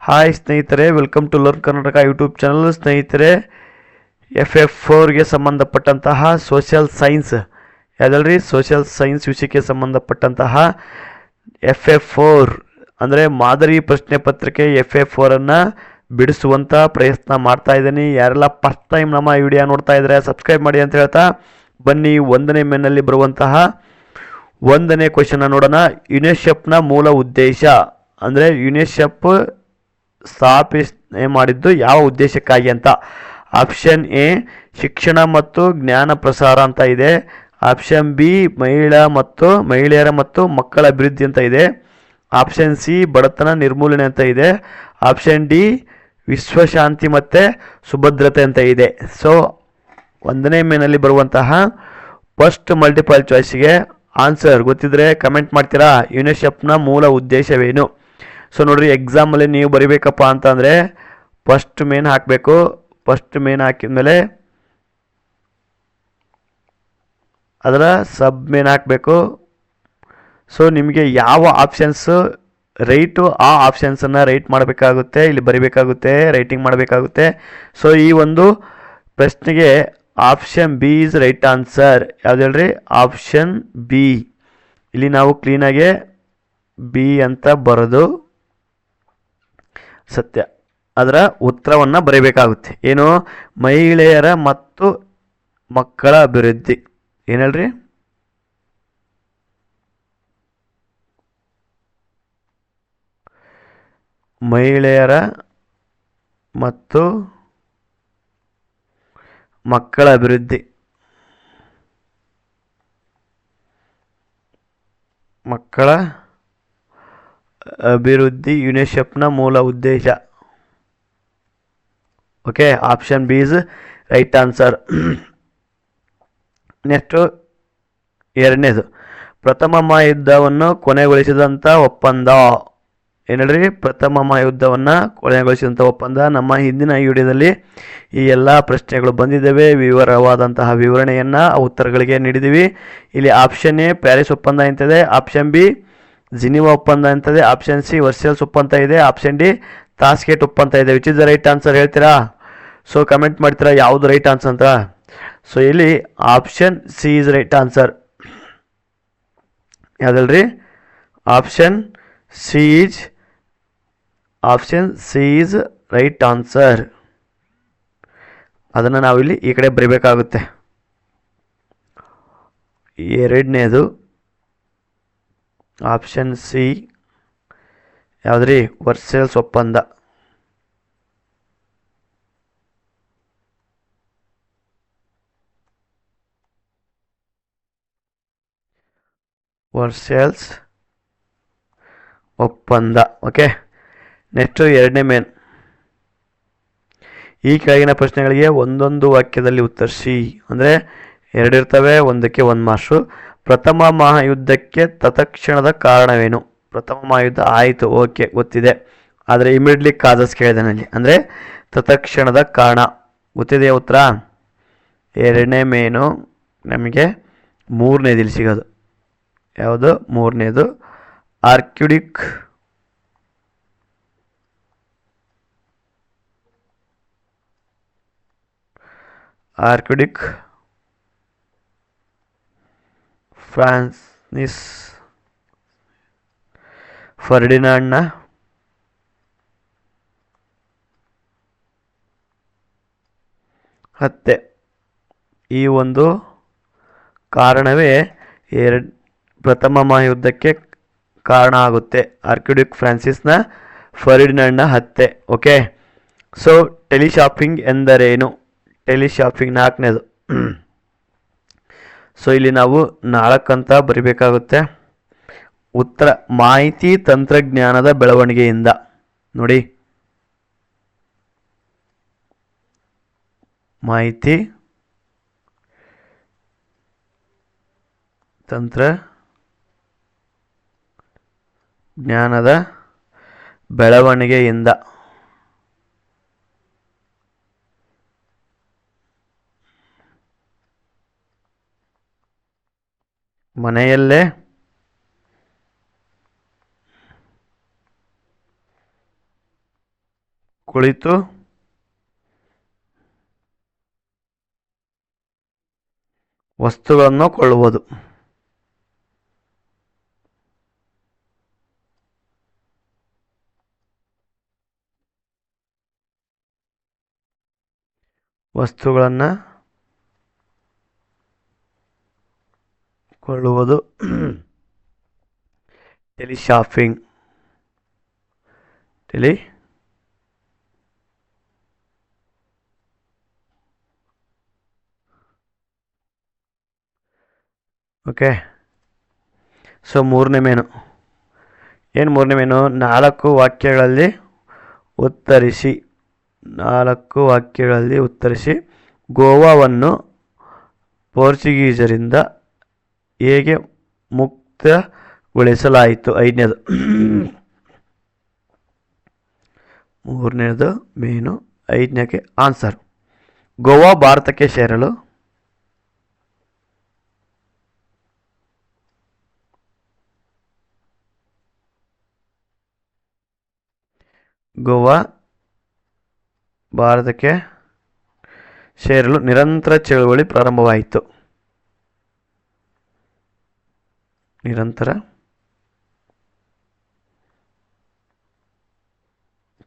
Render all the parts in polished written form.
Hi ಸ್ನೇಹಿತರೆ, welcome to learn Karnataka YouTube channel. ಸ್ನೇಹಿತರೆ, FF4ಗೆ ಸಂಬಂಧಪಟ್ಟಂತಹ ಸೋಷಿಯಲ್ ಸೈನ್ಸ್ ಯಾವುದಲ್ರಿ, ಸೋಷಿಯಲ್ ಸೈನ್ಸ್ ವಿಷಯಕ್ಕೆ ಸಂಬಂಧಪಟ್ಟಂತಹ FF4 ಅಂದರೆ ಮಾದರಿ ಪ್ರಶ್ನೆ ಪತ್ರಿಕೆ FF4ಅನ್ನು ಬಿಡಿಸುವಂಥ ಪ್ರಯತ್ನ ಮಾಡ್ತಾ ಇದ್ದೀನಿ. ಯಾರೆಲ್ಲ ಫಸ್ಟ್ ಟೈಮ್ ನಮ್ಮ ವಿಡಿಯೋ ನೋಡ್ತಾ ಇದ್ದಾರೆ ಸಬ್ಸ್ಕ್ರೈಬ್ ಮಾಡಿ ಅಂತ ಹೇಳ್ತಾ ಬನ್ನಿ. 1ನೇ ಮೇನಲ್ಲಿ ಬರುವಂತಹ 1ನೇ ಕ್ವೆಶನ್ ನೋಡೋಣ. ಯುನೆಸ್ಕೋನ ಮೂಲ ಉದ್ದೇಶ ಅಂದರೆ ಯುನೆಸ್ಕೋ ಸ್ಥಾಪನೆ ಮಾಡಿದ್ದು ಯಾವ ಉದ್ದೇಶಕ್ಕಾಗಿ ಅಂತ. ಆಪ್ಷನ್ ಎ ಶಿಕ್ಷಣ ಮತ್ತು ಜ್ಞಾನ ಪ್ರಸಾರ ಅಂತ ಇದೆ. ಆಪ್ಷನ್ ಬಿ ಮಹಿಳೆಯರ ಮತ್ತು ಮಕ್ಕಳ ಅಭಿವೃದ್ಧಿ ಅಂತ ಇದೆ. ಆಪ್ಷನ್ ಸಿ ಬಡತನ ನಿರ್ಮೂಲನೆ ಅಂತ ಇದೆ. ಆಪ್ಷನ್ ಡಿ ವಿಶ್ವಶಾಂತಿ ಮತ್ತು ಸುಭದ್ರತೆ ಅಂತ ಇದೆ. ಸೊ 1ನೇ ಮೇನಲ್ಲಿ ಬರುವಂತಹ ಫಸ್ಟ್ ಮಲ್ಟಿಪಲ್ ಚಾಯ್ಸ್ಗೆ ಆನ್ಸರ್ ಗೊತ್ತಿದ್ರೆ ಕಮೆಂಟ್ ಮಾಡ್ತೀರಾ. ಯುನೆಸ್ಕೋನ ಮೂಲ ಉದ್ದೇಶವೇನು? ಸೊ ನೋಡ್ರಿ, ಎಕ್ಸಾಮಲ್ಲಿ ನೀವು ಬರಿಬೇಕಪ್ಪ ಅಂತಂದರೆ ಫಸ್ಟ್ ಮೇನ್ ಹಾಕಬೇಕು. ಫಸ್ಟ್ ಮೇನ್ ಹಾಕಿದ್ಮೇಲೆ ಅದರ ಸಬ್ ಮೇನ್ ಹಾಕಬೇಕು. ಸೊ ನಿಮಗೆ ಯಾವ ಆಪ್ಷನ್ಸು ರೈಟು ಆ ಆಪ್ಷನ್ಸನ್ನು ರೈಟ್ ಮಾಡಬೇಕಾಗುತ್ತೆ, ಇಲ್ಲಿ ಬರಿಬೇಕಾಗುತ್ತೆ, ರೈಟಿಂಗ್ ಮಾಡಬೇಕಾಗುತ್ತೆ. ಸೊ ಈ ಒಂದು ಪ್ರಶ್ನೆಗೆ option B is right answer. ಯಾವ್ದು ಹೇಳ್ರಿ? Option B. ಇಲ್ಲಿ ನಾವು ಕ್ಲೀನಾಗೆ ಬಿ ಅಂತ ಬರೆದು ಸತ್ಯ ಅದರ ಉತ್ತರವನ್ನು ಬರೀಬೇಕಾಗುತ್ತೆ. ಏನು? ಮಹಿಳೆಯರ ಮತ್ತು ಮಕ್ಕಳ ಅಭಿವೃದ್ಧಿ. ಏನು ಹೇಳ್ರಿ? ಮಹಿಳೆಯರ ಮತ್ತು ಮಕ್ಕಳ ಅಭಿವೃದ್ಧಿ. ಮಕ್ಕಳ ಅಭಿವೃದ್ಧಿ ಯುನೆಸ್ಕೋನ ಮೂಲ ಉದ್ದೇಶ. Okay, option B is right answer. Next 2ನೇದು, ಪ್ರಥಮ ಮಹಾಯುದ್ಧವನ್ನು ಕೊನೆಗೊಳಿಸಿದಂಥ ಒಪ್ಪಂದ. ಏನು ಹೇಳ್ರಿ? ಪ್ರಥಮ ಮಹಾಯುದ್ಧವನ್ನು ಕೊನೆಗೊಳಿಸಿದಂಥ ಒಪ್ಪಂದ. ನಮ್ಮ ಹಿಂದಿನ ವಿಡಿಯೋದಲ್ಲಿ ಈ ಎಲ್ಲ ಪ್ರಶ್ನೆಗಳು ಬಂದಿದ್ದಾವೆ, ವಿವರವಾದಂತಹ ವಿವರಣೆಯನ್ನು ಉತ್ತರಗಳಿಗೆ ನೀಡಿದ್ದೀವಿ. ಇಲ್ಲಿ ಆಪ್ಷನ್ ಎ ಪ್ಯಾರಿಸ್ ಒಪ್ಪಂದ ಅಂತಿದೆ. ಆಪ್ಷನ್ ಬಿ ಜಿನಿವಾ ಒಪ್ಪಂದ ಅಂತದೆ. ಆಪ್ಷನ್ ಸಿ ವರ್ಸೆಲ್ಸ್ ಒಪ್ಪಂದ ಇದೆ. ಆಪ್ಷನ್ ಡಿ ತಾಸ್ಕೆಟ್ ಒಪ್ಪಂದ ಇದೆ. Which is the right answer ಹೇಳ್ತೀರಾ? ಸೊ ಕಮೆಂಟ್ ಮಾಡ್ತೀರಾ ಯಾವುದು ರೈಟ್ ಆನ್ಸರ್ ಅಂತ. ಸೊ ಇಲ್ಲಿ option C is right answer. ಯಾವುದಲ್ರಿ? Option C is right answer. ಅದನ್ನು ನಾವಿಲ್ಲಿ ಈ ಕಡೆ ಬರೀಬೇಕಾಗುತ್ತೆ. 2ನೇದು ಆಪ್ಷನ್ ಸಿ ಯಾವುದ್ರಿ? ವರ್ಸೆಲ್ಸ್ ಒಪ್ಪಂದ. ವರ್ಸೆಲ್ಸ್ ಒಪ್ಪಂದ. ಓಕೆ, ನೆಕ್ಸ್ಟು 2ನೇ ಮೇನ್. ಈ ಕೆಳಗಿನ ಪ್ರಶ್ನೆಗಳಿಗೆ ಒಂದೊಂದು ವಾಕ್ಯದಲ್ಲಿ ಉತ್ತರಿಸಿ. ಅಂದರೆ 2 ಇರ್ತವೆ, 1ಕ್ಕೆ 1 ಮಾರ್ಕ್ಸು. ಪ್ರಥಮ ಮಹಾಯುದ್ಧಕ್ಕೆ ತತ್ಕ್ಷಣದ ಕಾರಣವೇನು? ಪ್ರಥಮ ಮಹಾಯುದ್ಧ ಆಯಿತು, ಓಕೆ ಗೊತ್ತಿದೆ. ಆದರೆ ಇಮಿಡಿಯೇಟ್ಲಿ ಕಾಸಸ್ ಕೇಳಿದೆ ನನಗೆ. ಅಂದರೆ ತತ್ಕ್ಷಣದ ಕಾರಣ ಗೊತ್ತಿದೆಯಾ ಉತ್ತರ? 2ನೇ ಮೇನು ನಮಗೆ 3ನೇದು ಇಲ್ಲಿ ಸಿಗೋದು. ಯಾವುದು? 3ನೇದು ಆರ್ಕ್ಯುಡಿಕ್ ಫ್ರಾನ್ಸಿಸ್ ಫರ್ಡಿನಾಂಡ್ನ ಹತ್ಯೆ. ಈ ಒಂದು ಕಾರಣವೇ ಪ್ರಥಮ ಮಹಾಯುದ್ಧಕ್ಕೆ ಕಾರಣ ಆಗುತ್ತೆ. ಆರ್ಕ್ಯುಡಿಕ್ ಫ್ರಾನ್ಸಿಸ್ನ ಫರ್ಡಿನಾಂಡ್ನ ಹತ್ಯೆ. ಓಕೆ, ಸೊ ಟೆಲಿಶಾಪಿಂಗ್ ಎಂದರೇನು? ಟೆಲಿಶಾಪಿಂಗ್ 4ನೇದು. ಸೊ ಇಲ್ಲಿ ನಾವು 4 ಅಂತ ಬರಿಬೇಕಾಗುತ್ತೆ. ಉತ್ತರ ಮಾಹಿತಿ ತಂತ್ರಜ್ಞಾನದ ಬೆಳವಣಿಗೆಯಿಂದ. ನೋಡಿ, ಮಾಹಿತಿ ತಂತ್ರಜ್ಞಾನದ ಬೆಳವಣಿಗೆಯಿಂದ. ಮನೆಯಲ್ಲೇ ಕುಳಿತು ವಸ್ತುಗಳನ್ನು ಕೊಳ್ಳುವುದು. ವಸ್ತುಗಳನ್ನು ಕೊಳ್ಳುವುದು. ಟೆಲಿಶಾಪಿಂಗ್. ಓಕೆ. ಸೊ ಮೂರನೇ ಮೇನು ಏನು? ಮೂರನೇ ಮೇನು 4 ವಾಕ್ಯಗಳಲ್ಲಿ ಉತ್ತರಿಸಿ. 4 ವಾಕ್ಯಗಳಲ್ಲಿ ಉತ್ತರಿಸಿ. ಗೋವಾವನ್ನು ಪೋರ್ಚುಗೀಸರಿಂದ ಹೇಗೆ ಮುಕ್ತಗೊಳಿಸಲಾಯಿತು? 5ನೇದು. ಮೂರನೇದು ಮೇನು, 5ನೇಗೆ ಆನ್ಸರ್. ಗೋವಾ ಭಾರತಕ್ಕೆ ಸೇರಲು ನಿರಂತರ ಚಳುವಳಿ ಪ್ರಾರಂಭವಾಯಿತು. ನಿರಂತರ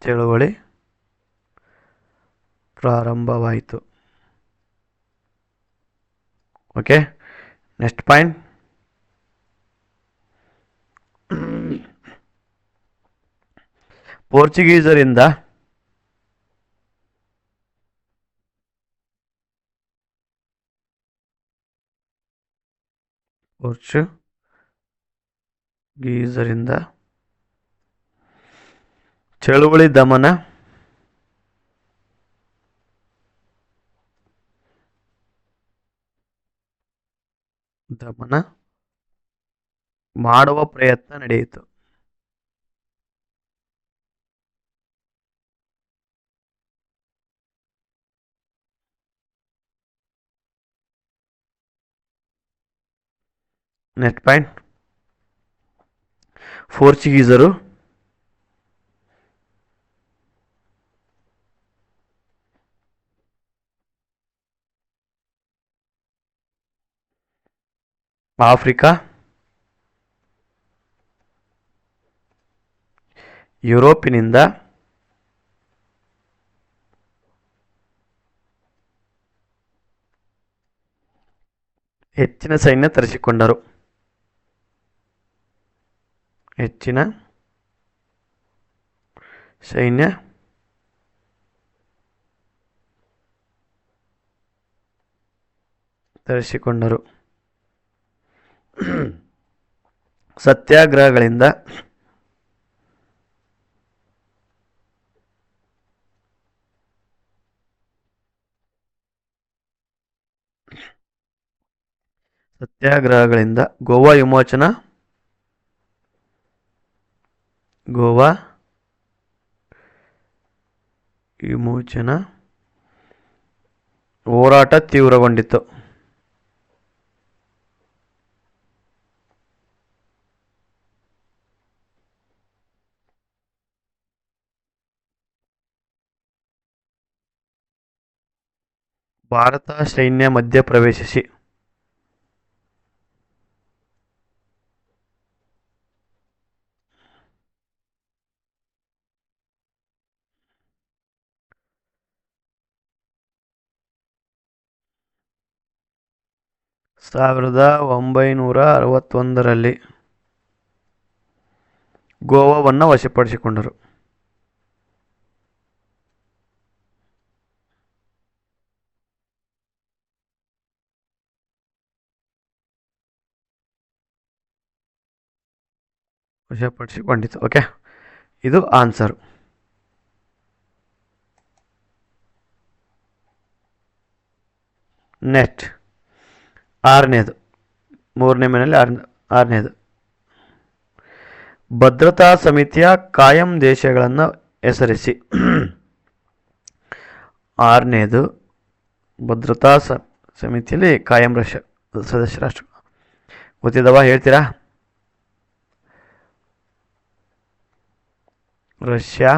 ಚಳುವಳಿ ಪ್ರಾರಂಭವಾಯಿತು. ಓಕೆ. Next point. ಪೋರ್ಚುಗೀಸರಿಂದ ಚಳುವಳಿ ದಮನ ಮಾಡುವ ಪ್ರಯತ್ನ ನಡೆಯಿತು. Next point. ಪೋರ್ಚುಗೀಸರು ಆಫ್ರಿಕಾ, ಯುರೋಪಿನಿಂದ ಹೆಚ್ಚಿನ ಸೈನ್ಯ ತರಿಸಿಕೊಂಡರು. ಸತ್ಯಾಗ್ರಹಗಳಿಂದ ಗೋವಾ ವಿಮೋಚನಾ ಹೋರಾಟ ತೀವ್ರಗೊಂಡಿತು. ಭಾರತ ಸೈನ್ಯ ಮಧ್ಯಪ್ರವೇಶಿಸಿ ಸಾವಿರದ 961ರಲ್ಲಿ ಗೋವಾವನ್ನು ವಶಪಡಿಸಿಕೊಂಡರು. ಓಕೆ, ಇದು ಆನ್ಸರ್. ನೆಕ್ಸ್ಟ್ 6ನೇದು, ಮೂರನೇ ಮೇನಲ್ಲಿ 6ನೇದು. ಭದ್ರತಾ ಸಮಿತಿಯ ಕಾಯಂ ದೇಶಗಳನ್ನು ಹೆಸರಿಸಿ. 6ನೇದು, ಭದ್ರತಾ ಸಮಿತಿಯಲ್ಲಿ ಕಾಯಂ ಸದಸ್ಯ ರಾಷ್ಟ್ರ ಗೊತ್ತಿದ್ದವ ಹೇಳ್ತೀರಾ? Russia,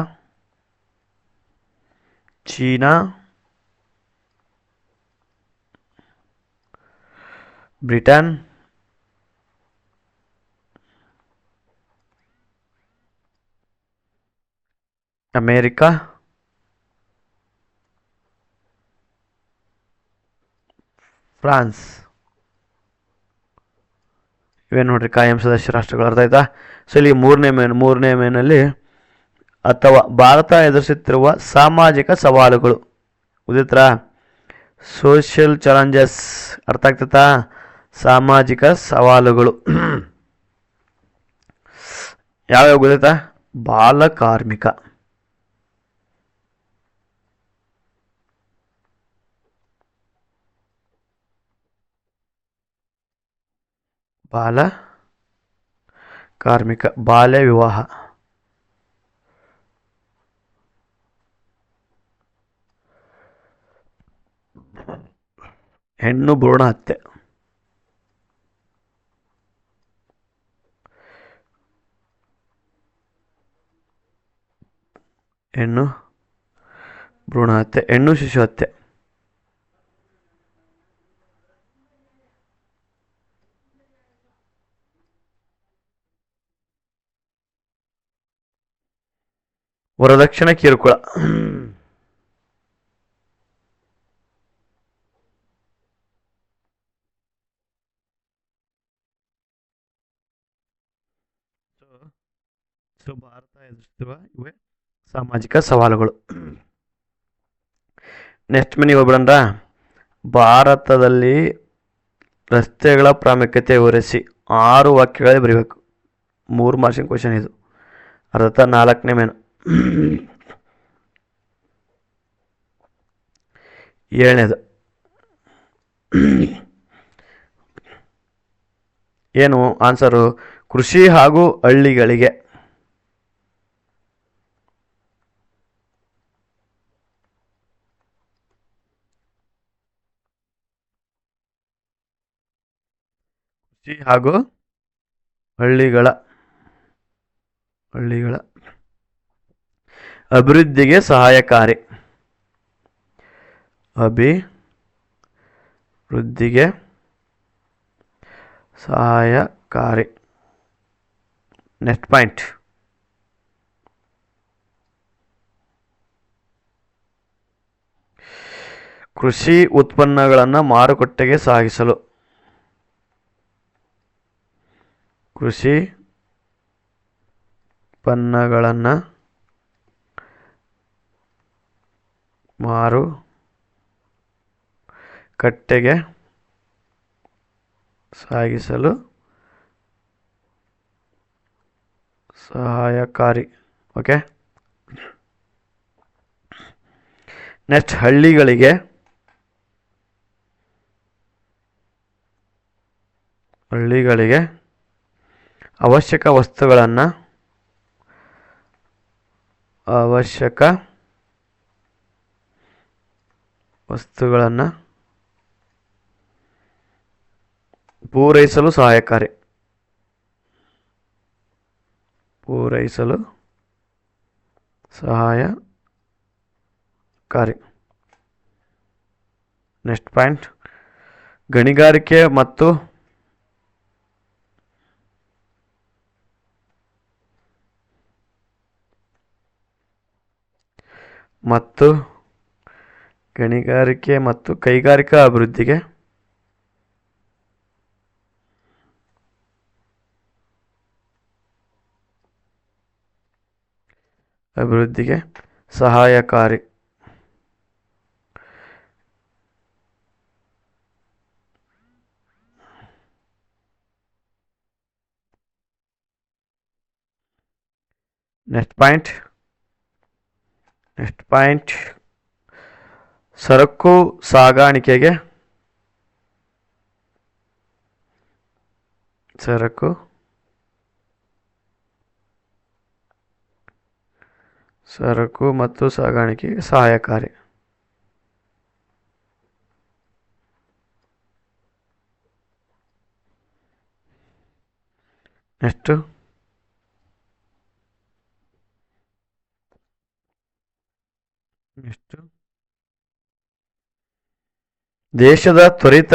China, Britain, America, France. ಇವೇನು ನೋಡ್ರಿ ಕಾಯಂ ಸದಸ್ಯ ರಾಷ್ಟ್ರಗಳು. ಅರ್ಥ ಆಯ್ತಾ? ಸೊ ಇಲ್ಲಿ ಮೂರನೇ ಮೇನಲ್ಲಿ ಅಥವಾ ಭಾರತ ಎದುರಿಸುತ್ತಿರುವ ಸಾಮಾಜಿಕ ಸವಾಲುಗಳು ಉದಿತ್ರಾ ಸೋಷಿಯಲ್ ಚಾಲೆಂಜಸ್. ಅರ್ಥ ಆಗ್ತತಾ? ಸಾಮಾಜಿಕ ಸವಾಲುಗಳು ಯಾವ್ಯಾವ ಗೊತ್ತಾ? ಬಾಲ ಕಾರ್ಮಿಕ, ಬಾಲ ಕಾರ್ಮಿಕ, ಬಾಲ್ಯ ವಿವಾಹ, ಹೆಣ್ಣು ಭ್ರೂಣ ಹತ್ಯೆ, ಹೆಣ್ಣು ಭ್ರೂಣ ಹತ್ಯೆ, ಹೆಣ್ಣು ಶಿಶು ಹತ್ಯೆ, ವರದಕ್ಷಿಣೆ ಕಿರುಕುಳ, ಸೊ ಭಾರತ ಎದುರಿಸುತ್ತಿರುವ ಇವೇ ಸಾಮಾಜಿಕ ಸವಾಲುಗಳು. ನೆಕ್ಸ್ಟ್ ಮನೆಗೆ ಹೋಗ್ಬಿಡಂದ್ರ ಭಾರತದಲ್ಲಿ ರಸ್ತೆಗಳ ಪ್ರಾಮುಖ್ಯತೆ ವಿವರಿಸಿ 6 ವಾಕ್ಯಗಳೇ ಬರೀಬೇಕು. 3 ಮಾರ್ಕ್ಸಿನ ಕ್ವಶನ್ ಇದು. ಅರ್ಥ 4ನೇ ಮೇನು. 7ನೇದು ಏನು ಆನ್ಸರು? ಕೃಷಿ ಹಾಗೂ ಹಳ್ಳಿಗಳಿಗೆ. ಕೃಷಿ ಹಾಗೂ ಹಳ್ಳಿಗಳ ಅಭಿವೃದ್ಧಿಗೆ ಸಹಾಯಕಾರಿ. ಅಭಿವೃದ್ಧಿಗೆ ಸಹಾಯಕಾರಿ. Next point. ಕೃಷಿ ಉತ್ಪನ್ನಗಳನ್ನು ಮಾರುಕಟ್ಟೆಗೆ ಸಾಗಿಸಲು. ಕೃಷಿ ಉತ್ಪನ್ನಗಳನ್ನು ಮಾರುಕಟ್ಟೆಗೆ ಸಾಗಿಸಲು ಸಹಾಯಕಾರಿ. ಓಕೆ. ನೆಕ್ಸ್ಟ್ ಹಳ್ಳಿಗಳಿಗೆ ಅವಶ್ಯಕ ವಸ್ತುಗಳನ್ನು ಪೂರೈಸಲು ಸಹಾಯಕಾರಿ. Next point. ಗಣಿಗಾರಿಕೆ ಮತ್ತು ಕೈಗಾರಿಕಾ ಅಭಿವೃದ್ಧಿಗೆ ಸಹಾಯಕಾರಿ. Next point. ಸರಕು ಸಾಗಾಣಿಕೆಗೆ ಸರಕು ಮತ್ತು ಸಾಗಾಣಿಕೆಗೆ ಸಹಾಯಕಾರಿ. ನೆಕ್ಸ್ಟ್ ನೆಕ್ಸ್ಟ್ ದೇಶದ ತ್ವರಿತ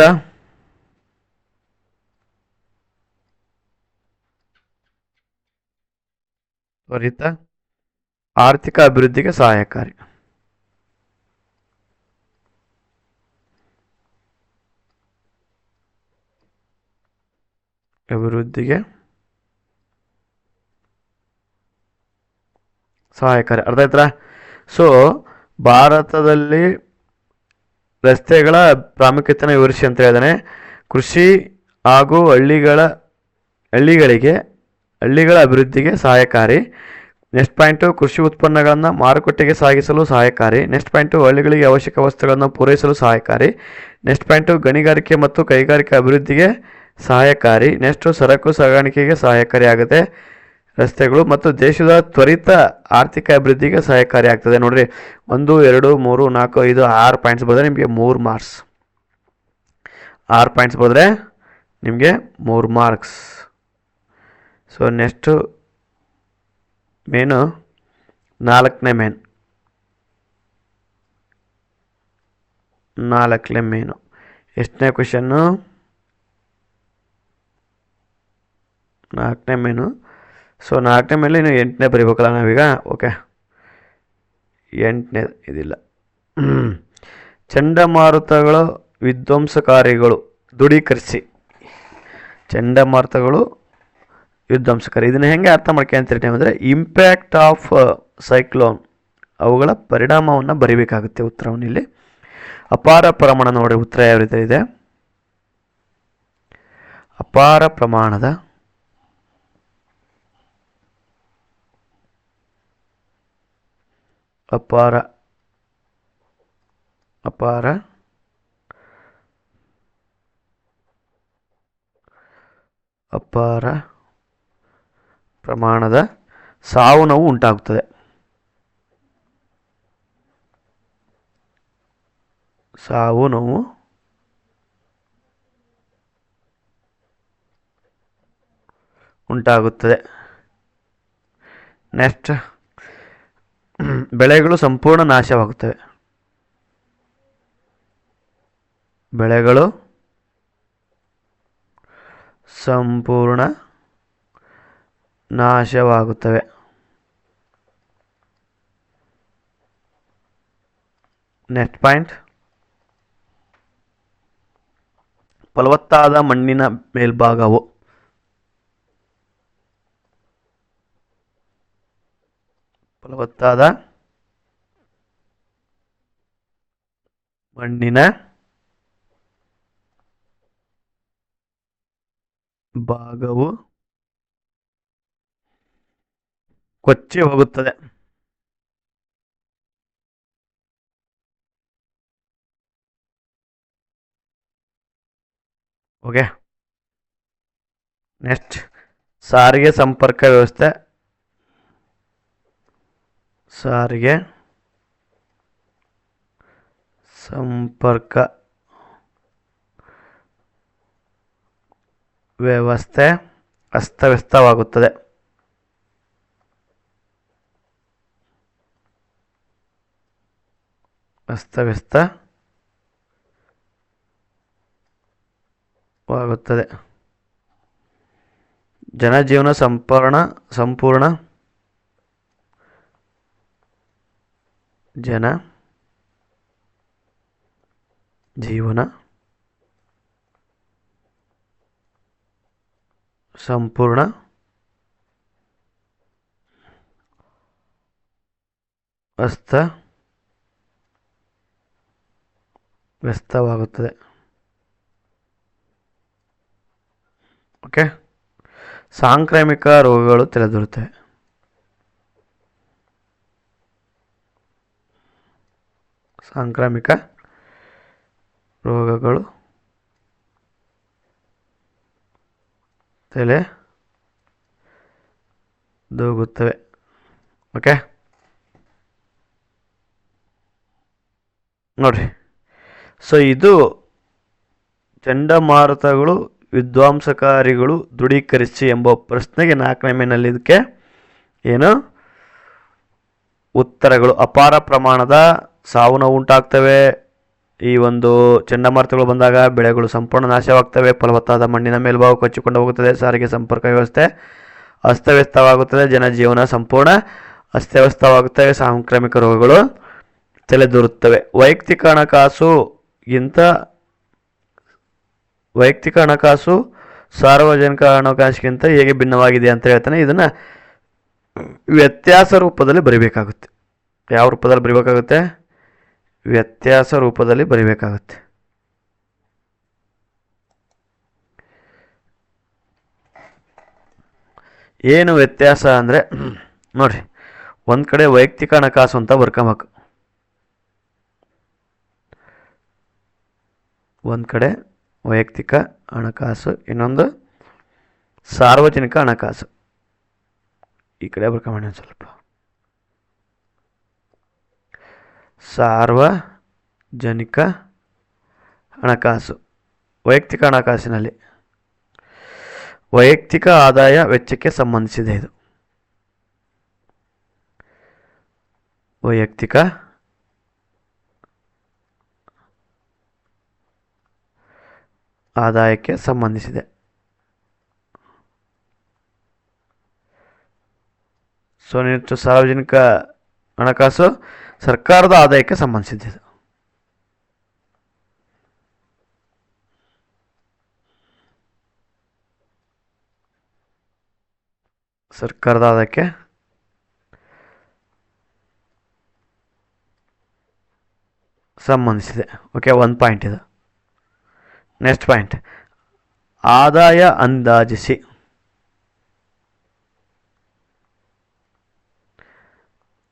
ಆರ್ಥಿಕ ಅಭಿವೃದ್ಧಿಗೆ ಸಹಾಯಕಾರಿ. ಅರ್ಥ ಆಯ್ತಾ? ಸೊ ಭಾರತದಲ್ಲಿ ರಸ್ತೆಗಳ ಪ್ರಾಮುಖ್ಯತೆಯನ್ನು ವಿವರಿಸಿ ಅಂತ ಹೇಳಿದಾನೆ. ಕೃಷಿ ಹಾಗೂ ಹಳ್ಳಿಗಳ ಅಭಿವೃದ್ಧಿಗೆ ಸಹಾಯಕಾರಿ. ನೆಕ್ಸ್ಟ್ ಪಾಯಿಂಟು ಕೃಷಿ ಉತ್ಪನ್ನಗಳನ್ನು ಮಾರುಕಟ್ಟೆಗೆ ಸಾಗಿಸಲು ಸಹಾಯಕಾರಿ. ನೆಕ್ಸ್ಟ್ ಪಾಯಿಂಟು ಹಳ್ಳಿಗಳಿಗೆ ಅವಶ್ಯಕ ವಸ್ತುಗಳನ್ನು ಪೂರೈಸಲು ಸಹಾಯಕಾರಿ. ನೆಕ್ಸ್ಟ್ ಪಾಯಿಂಟು ಗಣಿಗಾರಿಕೆ ಮತ್ತು ಕೈಗಾರಿಕಾ ಅಭಿವೃದ್ಧಿಗೆ ಸಹಾಯಕಾರಿ. ನೆಕ್ಸ್ಟು ಸರಕು ಸಾಗಾಣಿಕೆಗೆ ಸಹಾಯಕಾರಿ ಆಗುತ್ತೆ ರಸ್ತೆಗಳು. ಮತ್ತು ದೇಶದ ತ್ವರಿತ ಆರ್ಥಿಕ ಅಭಿವೃದ್ಧಿಗೆ ಸಹಾಯಕಾರಿ ಆಗ್ತದೆ. ನೋಡ್ರಿ 1 2 3 4 5 6 ಪಾಯಿಂಟ್ಸ್ ಬರೆದ್ರೆ ನಿಮಗೆ 3 ಮಾರ್ಕ್ಸ್. 6 ಪಾಯಿಂಟ್ಸ್ ಬರೆದ್ರೆ ನಿಮಗೆ 3 ಮಾರ್ಕ್ಸ್. ಸೊ ನೆಕ್ಸ್ಟು ಮೇನು 4ನೇ ಮೇನ್. 4ನೇ ಮೇನು ಎಷ್ಟನೇ ಕ್ವೆಶನ್ನು? 4ನೇ ಮೇನು. ಸೊ 4ನೇ ಮೇಲೆ ಇನ್ನು 8ನೇ ಬರೀಬೇಕಲ್ಲ ನಾವೀಗ. ಓಕೆ, 8ನೇ ಇದಿಲ್ಲ. ಚಂಡಮಾರುತಗಳು ವಿಧ್ವಂಸಕಾರಿಗಳು ದೃಢೀಕರಿಸಿ. ಚಂಡಮಾರುತಗಳು ವಿಧ್ವಂಸಕಾರಿ, ಇದನ್ನು ಹೆಂಗೆ ಅರ್ಥ ಮಾಡ್ಕೊಂತೀರಿ ಅಂದರೆ ಇಂಪ್ಯಾಕ್ಟ್ ಆಫ್ ಸೈಕ್ಲೋನ್, ಅವುಗಳ ಪರಿಣಾಮವನ್ನು ಬರೀಬೇಕಾಗುತ್ತೆ ಉತ್ತರವನ್ನು. ಇಲ್ಲಿ ಅಪಾರ ಪ್ರಮಾಣ ನೋಡಿ ಉತ್ತರ ಯಾವ ರೀತಿ ಇದೆ. ಅಪಾರ ಪ್ರಮಾಣದ ಅಪಾರ ಪ್ರಮಾಣದ ಸಾವು ನೋವು ಉಂಟಾಗುತ್ತದೆ. ಸಾವು ನೋವು ಉಂಟಾಗುತ್ತದೆ. ನೆಕ್ಸ್ಟ್ ಬೆಳೆಗಳು ಸಂಪೂರ್ಣ ನಾಶವಾಗುತ್ತವೆ. ಬೆಳೆಗಳು ಸಂಪೂರ್ಣ ನಾಶವಾಗುತ್ತವೆ. ನೆಕ್ಸ್ಟ್ ಪಾಯಿಂಟ್ ಫಲವತ್ತಾದ ಮಣ್ಣಿನ ಮೇಲ್ಭಾಗವು ಫಲವತ್ತಾದ ಮಣ್ಣಿನ ಭಾಗವು ಕೊಚ್ಚಿ ಹೋಗುತ್ತದೆ. ಓಕೆ, ನೆಕ್ಸ್ಟ್ ಸಾರಿಗೆ ಸಂಪರ್ಕ ವ್ಯವಸ್ಥೆ. ಸಾರಿಗೆ ಸಂಪರ್ಕ ವ್ಯವಸ್ಥೆ ಅಸ್ತವ್ಯಸ್ತವಾಗುತ್ತದೆ. ಅಸ್ತವ್ಯಸ್ತವಾಗುತ್ತದೆ. ಜನಜೀವನ ಸಂಪೂರ್ಣ ಜೀವನ ಸಂಪೂರ್ಣ ಅಸ್ತವ್ಯಸ್ತವಾಗುತ್ತದೆ. ಓಕೆ, ಸಾಂಕ್ರಾಮಿಕ ರೋಗಗಳು ತಲೆದೋರುತ್ತವೆ. ಸಾಂಕ್ರಾಮಿಕ ರೋಗಗಳು ತಲೆದೂಗುತ್ತವೆ. ಓಕೆ, ನೋಡ್ರಿ. ಸೊ ಇದು ಚಂಡಮಾರುತಗಳು ವಿಧ್ವಂಸಕಾರಿಗಳು ದೃಢೀಕರಿಸಿ ಎಂಬ ಪ್ರಶ್ನೆಗೆ 4ನೇ ಮೇನಲ್ಲಿ ಇದಕ್ಕೆ ಏನು ಉತ್ತರಗಳು. ಅಪಾರ ಪ್ರಮಾಣದ ಸಾವು ನೋವು ಉಂಟಾಗ್ತವೆ. ಈ ಒಂದು ಚಂಡಮಾರುತಗಳು ಬಂದಾಗ ಬೆಳೆಗಳು ಸಂಪೂರ್ಣ ನಾಶವಾಗ್ತವೆ. ಫಲವತ್ತಾದ ಮಣ್ಣಿನ ಮೇಲ್ಭಾಗ ಕೊಚ್ಚಿಕೊಂಡು ಹೋಗುತ್ತದೆ. ಸಾರಿಗೆ ಸಂಪರ್ಕ ವ್ಯವಸ್ಥೆ ಅಸ್ತವ್ಯಸ್ತವಾಗುತ್ತದೆ. ಜನಜೀವನ ಸಂಪೂರ್ಣ ಅಸ್ತವ್ಯಸ್ತವಾಗುತ್ತವೆ. ಸಾಂಕ್ರಾಮಿಕ ರೋಗಗಳು ತಲೆದೂರುತ್ತವೆ. ವೈಯಕ್ತಿಕ ಹಣಕಾಸು ಸಾರ್ವಜನಿಕ ಹಣಕಾಸಿಗಿಂತ ಹೇಗೆ ಭಿನ್ನವಾಗಿದೆ ಅಂತ ಹೇಳ್ತಾನೆ. ಇದನ್ನು ವ್ಯತ್ಯಾಸ ರೂಪದಲ್ಲಿ ಬರೀಬೇಕಾಗುತ್ತೆ. ಯಾವ ರೂಪದಲ್ಲಿ ಬರೀಬೇಕಾಗುತ್ತೆ? ವ್ಯತ್ಯಾಸ ರೂಪದಲ್ಲಿ ಬರೀಬೇಕಾಗುತ್ತೆ. ಏನು ವ್ಯತ್ಯಾಸ ಅಂದರೆ ನೋಡಿರಿ, ಒಂದು ಕಡೆ ವೈಯಕ್ತಿಕ ಹಣಕಾಸು ಅಂತ ಬರ್ಕೊಬೇಕು. ಒಂದು ಕಡೆ ವೈಯಕ್ತಿಕ ಹಣಕಾಸು, ಇನ್ನೊಂದು ಸಾರ್ವಜನಿಕ ಹಣಕಾಸು. ಈ ಕಡೆ ಬರ್ಕೊಂಬಂಡಿ ಒಂದು ಸ್ವಲ್ಪ. ಸಾರ್ವಜನಿಕ ಹಣಕಾಸು ವೈಯಕ್ತಿಕ ಹಣಕಾಸಿನಲ್ಲಿ ವೈಯಕ್ತಿಕ ಆದಾಯ ವೆಚ್ಚಕ್ಕೆ ಸಂಬಂಧಿಸಿದೆ. ಇದು ವೈಯಕ್ತಿಕ ಆದಾಯಕ್ಕೆ ಸಂಬಂಧಿಸಿದೆ. ಸೊ ಸಾರ್ವಜನಿಕ ಹಣಕಾಸು ಸರ್ಕಾರದ ಆದಾಯಕ್ಕೆ ಸಂಬಂಧಿಸಿದೆ. ಸರ್ಕಾರದ ಆದಾಯಕ್ಕೆ ಸಂಬಂಧಿಸಿದೆ. ಓಕೆ, ಒಂದು ಪಾಯಿಂಟ್ ಇದು. ನೆಕ್ಸ್ಟ್ ಪಾಯಿಂಟ್, ಆದಾಯ ಅಂದಾಜಿಸಿ.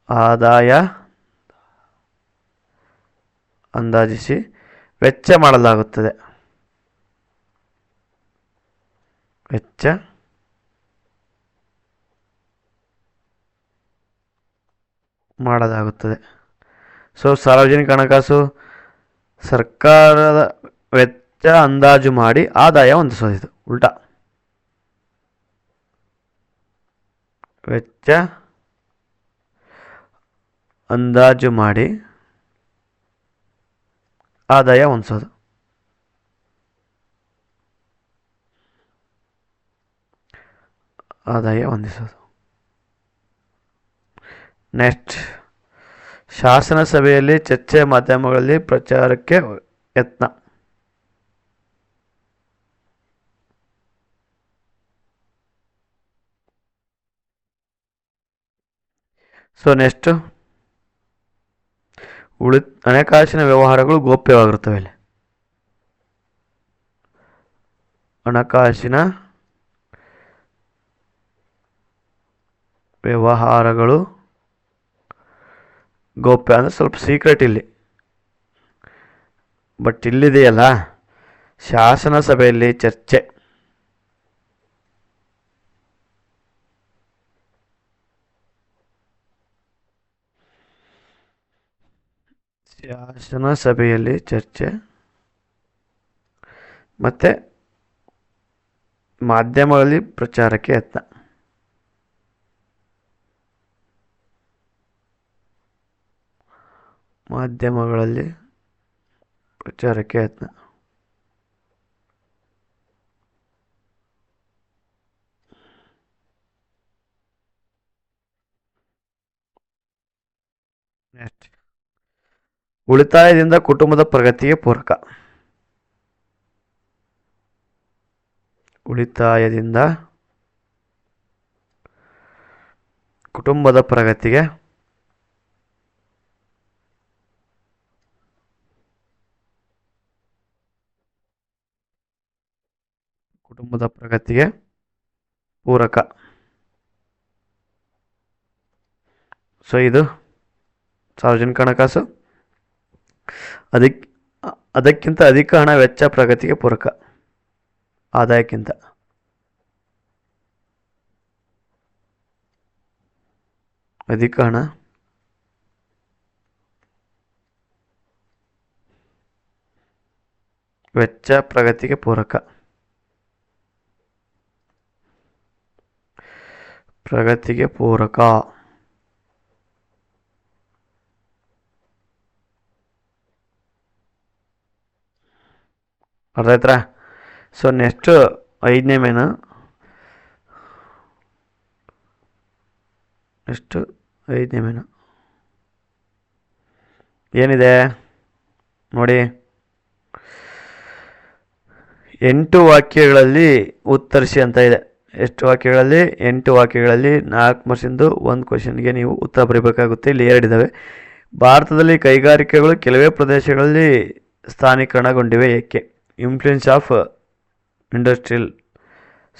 ಆದಾಯ ಅಂದಾಜಿಸಿ ವೆಚ್ಚ ಮಾಡಲಾಗುತ್ತದೆ. ವೆಚ್ಚ ಮಾಡಲಾಗುತ್ತದೆ. ಸೊ ಸಾರ್ವಜನಿಕ ಹಣಕಾಸು ಸರ್ಕಾರದ ವೆಚ್ಚ ಅಂದಾಜು ಮಾಡಿ ಆದಾಯ ಹೊಂದಿಸೋದು. ಉಲ್ಟಾ, ವೆಚ್ಚ ಅಂದಾಜು ಮಾಡಿ ಆದಾಯ ಹೊಂದಿಸೋದು. ಆದಾಯ ಹೊಂದಿಸೋದು. ನೆಕ್ಸ್ಟ್, ಶಾಸನ ಸಭೆಯಲ್ಲಿ ಚರ್ಚೆ, ಮಾಧ್ಯಮಗಳಲ್ಲಿ ಪ್ರಚಾರಕ್ಕೆ ಯತ್ನ. ಸೊ ನೆಕ್ಸ್ಟ್, ಹಣಕಾಸಿನ ವ್ಯವಹಾರಗಳು ಗೌಪ್ಯವಾಗಿರುತ್ತವೆ. ಇಲ್ಲಿ ಹಣಕಾಸಿನ ವ್ಯವಹಾರಗಳು ಗೌಪ್ಯ ಅಂದರೆ ಸ್ವಲ್ಪ ಸೀಕ್ರೆಟ್ ಇಲ್ಲಿ. ಬಟ್ ಇಲ್ಲಿದೆಯಲ್ಲ, ಶಾಸನ ಸಭೆಯಲ್ಲಿ ಚರ್ಚೆ, ಶಾಸನ ಸಭೆಯಲ್ಲಿ ಚರ್ಚೆ ಮತ್ತು ಮಾಧ್ಯಮಗಳಲ್ಲಿ ಪ್ರಚಾರಕ್ಕೆ ಯತ್ನ. ಮಾಧ್ಯಮಗಳಲ್ಲಿ ಪ್ರಚಾರಕ್ಕೆ ಯತ್ನ. ನೆಕ್ಸ್ಟ್, ಉಳಿತಾಯದಿಂದ ಕುಟುಂಬದ ಪ್ರಗತಿಗೆ ಪೂರಕ. ಉಳಿತಾಯದಿಂದ ಕುಟುಂಬದ ಪ್ರಗತಿಗೆ ಪೂರಕ. ಸೊ ಇದು ಸಾರ್ವಜನಿಕ ಹಣಕಾಸು. ಅದಕ್ಕಿಂತ ಅಧಿಕ ಹಣ ವೆಚ್ಚ ಪ್ರಗತಿಗೆ ಪೂರಕ. ಆದಾಯಕ್ಕಿಂತ ಅಧಿಕ ಹಣ ವೆಚ್ಚ ಪ್ರಗತಿಗೆ ಪೂರಕ. ಪ್ರಗತಿಗೆ ಪೂರಕ. ಅರ್ಥ ಆಯ್ತಾ? ಸೊ ನೆಕ್ಸ್ಟ್ 5ನೇ ಮೇನು, ನೆಕ್ಸ್ಟ್ 5ನೇ ಮೇನು ಏನಿದೆ ನೋಡಿ. 8 ವಾಕ್ಯಗಳಲ್ಲಿ ಉತ್ತರಿಸಿ ಅಂತ ಇದೆ. ಎಷ್ಟು ವಾಕ್ಯಗಳಲ್ಲಿ? 8 ವಾಕ್ಯಗಳಲ್ಲಿ 4 ಮಾರ್ಕ್ಸಿಂದು 1 ಕ್ವಶನ್ಗೆ ನೀವು ಉತ್ತರ ಬರೀಬೇಕಾಗುತ್ತೆ. ಇಲ್ಲಿ 2 ಇದ್ದಾವೆ. ಭಾರತದಲ್ಲಿ ಕೈಗಾರಿಕೆಗಳು ಕೆಲವೇ ಪ್ರದೇಶಗಳಲ್ಲಿ ಸ್ಥಾನೀಕರಣಗೊಂಡಿವೆ ಏಕೆ? Influence of industrial.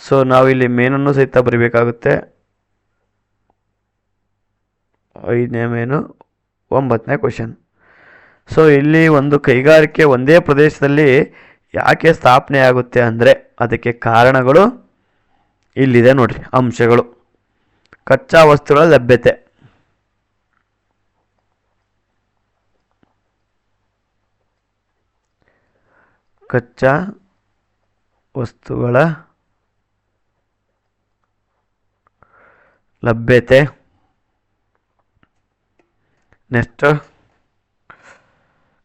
ಸೊ ನಾವಿಲ್ಲಿ ಮೇನನ್ನು ಸಹಿತ ಬರೀಬೇಕಾಗುತ್ತೆ. 5ನೇ ಮೇನು 9ನೇ ಕ್ವಶನ್. ಸೊ ಇಲ್ಲಿ ಒಂದು ಕೈಗಾರಿಕೆ ಒಂದೇ ಪ್ರದೇಶದಲ್ಲಿ ಯಾಕೆ ಸ್ಥಾಪನೆ ಆಗುತ್ತೆ ಅಂದರೆ ಅದಕ್ಕೆ ಕಾರಣಗಳು ಇಲ್ಲಿದೆ ನೋಡ್ರಿ. ಅಂಶಗಳು: ಕಚ್ಚಾ ವಸ್ತುಗಳ ಲಭ್ಯತೆ, ಕಚ್ಚಾ ವಸ್ತುಗಳ ಲಭ್ಯತೆ. ನೆಕ್ಸ್ಟ್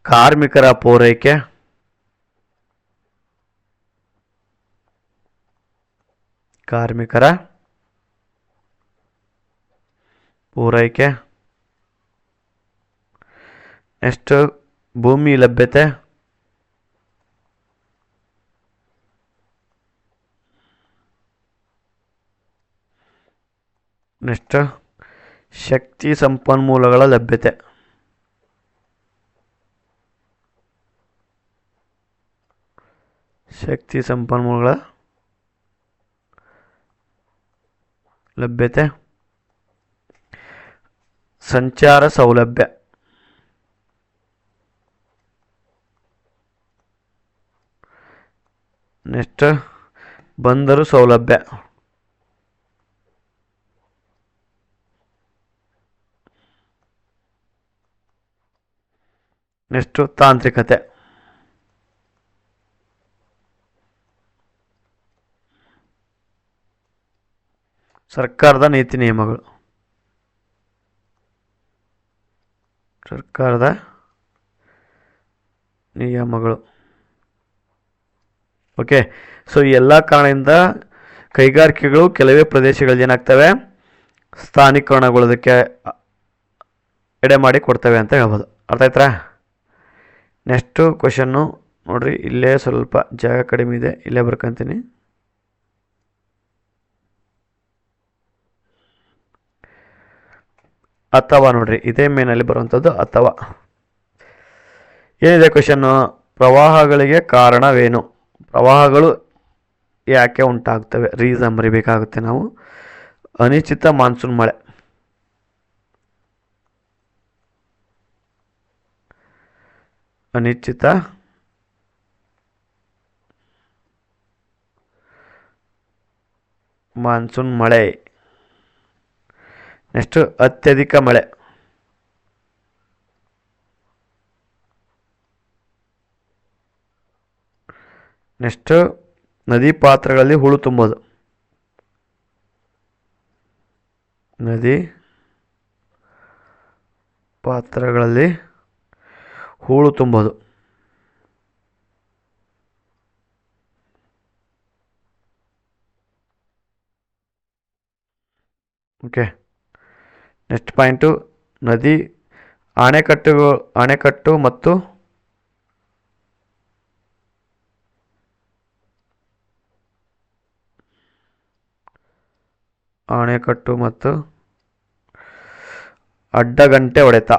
ಕಾರ್ಮಿಕರ ಪೂರೈಕೆ, ಕಾರ್ಮಿಕರ ಪೂರೈಕೆ. ನೆಕ್ಸ್ಟ್ ಭೂಮಿ ಲಭ್ಯತೆ, ನೆಕ್ಸ್ಟ್ ಶಕ್ತಿ ಸಂಪನ್ಮೂಲಗಳ ಲಭ್ಯತೆ, ಶಕ್ತಿ ಸಂಪನ್ಮೂಲಗಳ ಲಭ್ಯತೆ. ಸಂಚಾರ ಸೌಲಭ್ಯ, ನೆಕ್ಸ್ಟ್ ಬಂದರು ಸೌಲಭ್ಯ, ನೆಕ್ಸ್ಟ್ ತಾಂತ್ರಿಕತೆ. ಸರ್ಕಾರದ ನೀತಿ ನಿಯಮಗಳು, ಸರ್ಕಾರದ ನಿಯಮಗಳು. ಓಕೆ. ಸೊ ಈ ಎಲ್ಲ ಕಾರಣದಿಂದ ಕೈಗಾರಿಕೆಗಳು ಕೆಲವೇ ಪ್ರದೇಶಗಳಲ್ಲಿ ಏನಾಗ್ತವೆ? ಸ್ಥಾನೀಕರಣಗೊಳ್ಳೋದಕ್ಕೆ ಎಡೆ ಮಾಡಿ ಕೊಡ್ತವೆ ಅಂತ ಹೇಳ್ಬೋದು. ಅರ್ಥ ಆಯ್ತಾ? ನೆಕ್ಸ್ಟು ಕ್ವಶನ್ನು ನೋಡ್ರಿ. ಇಲ್ಲೇ ಸ್ವಲ್ಪ ಜಾಗ ಕಡಿಮೆ ಇದೆ, ಇಲ್ಲೇ ಬರ್ಕೊಂತೀನಿ. ಅಥವಾ ನೋಡ್ರಿ, ಇದೇ ಮೇನಲ್ಲಿ ಬರುವಂಥದ್ದು ಅಥವಾ. ಏನಿದೆ ಕ್ವಶನ್ನು? ಪ್ರವಾಹಗಳಿಗೆ ಕಾರಣವೇನು? ಪ್ರವಾಹಗಳು ಯಾಕೆ ಉಂಟಾಗ್ತವೆ? ರೀಸನ್ ಬರೀಬೇಕಾಗುತ್ತೆ ನಾವು. ಅನಿಶ್ಚಿತ ಮಾನ್ಸೂನ್ ಮಳೆ, ಅನಿಶ್ಚಿತ ಮಾನ್ಸೂನ್ ಮಳೆ. ನೆಕ್ಸ್ಟ್ ಅತ್ಯಧಿಕ ಮಳೆ, ನೆಕ್ಸ್ಟ್ ನದಿ ಪಾತ್ರಗಳಲ್ಲಿ ಹೂಳು ತುಂಬೋದು, ನದಿ ಪಾತ್ರಗಳಲ್ಲಿ ಹೂಳು ತುಂಬೋದು. ಓಕೆ. ನೆಕ್ಸ್ಟ್ ಪಾಯಿಂಟು ನದಿ ಅಣೆಕಟ್ಟು ಮತ್ತು ಅಡ್ಡಗಂಟೆ ಹೊಡೆತ.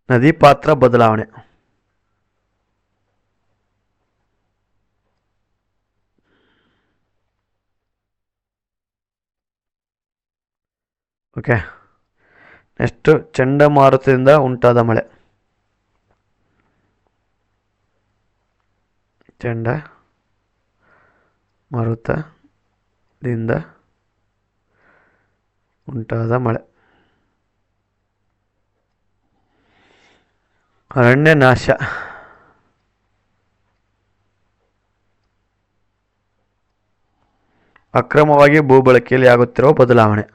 ನದಿ ಪಾತ್ರ ಬದಲಾವಣೆ. ಓಕೆ. ನೆಕ್ಸ್ಟ್ ಚಂಡಮಾರುತದಿಂದ ಉಂಟಾದ ಮಳೆ, ಚಂಡಮಾರುತದಿಂದ ಉಂಟಾದ ಮಳೆ. ಅರಣ್ಯ ನಾಶ, ಅಕ್ರಮವಾಗಿ ಭೂ ಬಳಕೆಯಲ್ಲಿ ಆಗುತ್ತಿರುವ ಬದಲಾವಣೆ.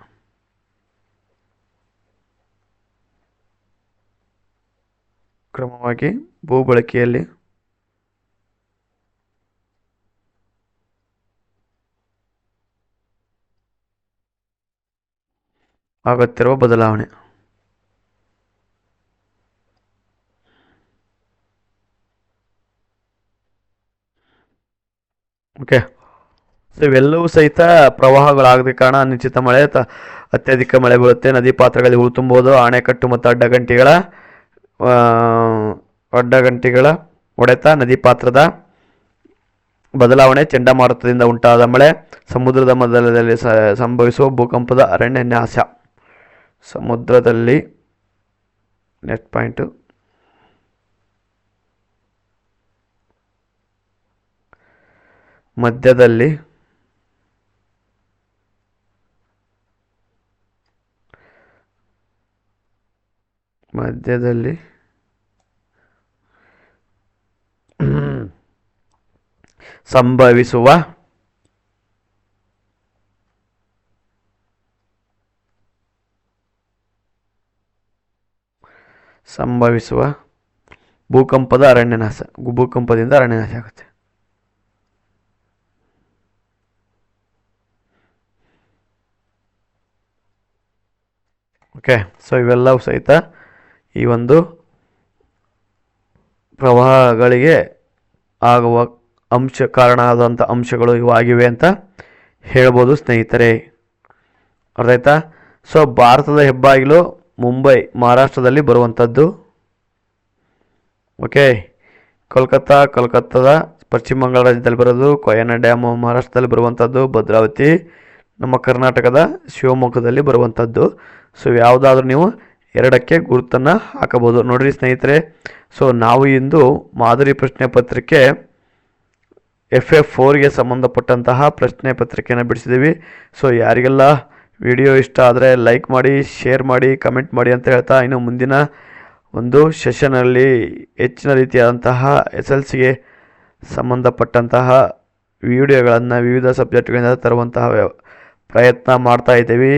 ಅಕ್ರಮವಾಗಿ ಭೂ ಬಳಕೆಯಲ್ಲಿ ಆಗುತ್ತಿರುವ ಬದಲಾವಣೆ. ಓಕೆ, ಸೊ ಇವೆಲ್ಲವೂ ಸಹಿತ ಪ್ರವಾಹಗಳಾಗದ ಕಾರಣ ಅನಿಶ್ಚಿತ ಮಳೆ, ಅತ್ಯಧಿಕ ಮಳೆ ಬೀಳುತ್ತೆ, ನದಿ ಪಾತ್ರಗಳಲ್ಲಿ ಹೂಳು ತುಂಬುವುದು, ಅಣೆಕಟ್ಟು ಮತ್ತು ಅಡ್ಡಗಂಟಿಗಳ ಹೊಡೆತ, ನದಿ ಪಾತ್ರದ ಬದಲಾವಣೆ, ಚಂಡಮಾರುತದಿಂದ ಉಂಟಾದ ಮಳೆ, ಸಮುದ್ರದ ಮಧ್ಯದಲ್ಲಿ ಸಂಭವಿಸುವ ಭೂಕಂಪದ ಅರಣ್ಯನಾಶ. ಸಮುದ್ರದಲ್ಲಿ ನೆಟ್ ಪಾಯಿಂಟು ಮಧ್ಯದಲ್ಲಿ ಸಂಭವಿಸುವ ಭೂಕಂಪದಿಂದ ಅರಣ್ಯನಾಶ ಆಗುತ್ತೆ. ಓಕೆ, ಸೊ ಇವೆಲ್ಲವೂ ಸಹಿತ ಈ ಒಂದು ಪ್ರವಾಹಗಳಿಗೆ ಆಗುವ ಕಾರಣ ಆದಂಥ ಅಂಶಗಳು ಇವಾಗಿವೆ ಅಂತ ಹೇಳ್ಬೋದು ಸ್ನೇಹಿತರೆ. ಅರ್ಥ ಆಯ್ತಾ? ಸೊ ಭಾರತದ ಹೆಬ್ಬಾಗಿಲು ಮುಂಬೈ, ಮಹಾರಾಷ್ಟ್ರದಲ್ಲಿ ಬರುವಂಥದ್ದು. ಓಕೆ, ಕೋಲ್ಕತ್ತಾದ ಪಶ್ಚಿಮ ಬಂಗಾಳ ರಾಜ್ಯದಲ್ಲಿ ಬರೋದು, ಕೊಯ್ನಾ ಡ್ಯಾಮು ಮಹಾರಾಷ್ಟ್ರದಲ್ಲಿ ಬರುವಂಥದ್ದು, ಭದ್ರಾವತಿ ನಮ್ಮ ಕರ್ನಾಟಕದ ಶಿವಮೊಗ್ಗದಲ್ಲಿ ಬರುವಂಥದ್ದು. ಸೊ ಯಾವುದಾದ್ರೂ ನೀವು ಎರಡಕ್ಕೆ ಗುರುತನ್ನು ಹಾಕಬಹುದು. ನೋಡಿರಿ ಸ್ನೇಹಿತರೆ, ಸೊ ನಾವು ಇಂದು ಮಾದರಿ ಪ್ರಶ್ನೆ ಪತ್ರಿಕೆ FF4ಗೆ ಸಂಬಂಧಪಟ್ಟಂತಹ ಪ್ರಶ್ನೆ ಪತ್ರಿಕೆಯನ್ನು ಬಿಡಿಸಿದ್ದೀವಿ. ಸೊ ಯಾರಿಗೆಲ್ಲ ವಿಡಿಯೋ ಇಷ್ಟ ಆದರೆ ಲೈಕ್ ಮಾಡಿ, ಶೇರ್ ಮಾಡಿ, ಕಮೆಂಟ್ ಮಾಡಿ ಅಂತ ಹೇಳ್ತಾ, ಇನ್ನು ಮುಂದಿನ ಒಂದು ಸೆಷನಲ್ಲಿ ಹೆಚ್ಚಿನ ರೀತಿಯಾದಂತಹ SLCಗೆ ಸಂಬಂಧಪಟ್ಟಂತಹ ವಿಡಿಯೋಗಳನ್ನು ವಿವಿಧ ಸಬ್ಜೆಕ್ಟ್ಗಳಿಂದ ತರುವಂತಹ ಪ್ರಯತ್ನ ಮಾಡ್ತಾ ಇದ್ದೀವಿ.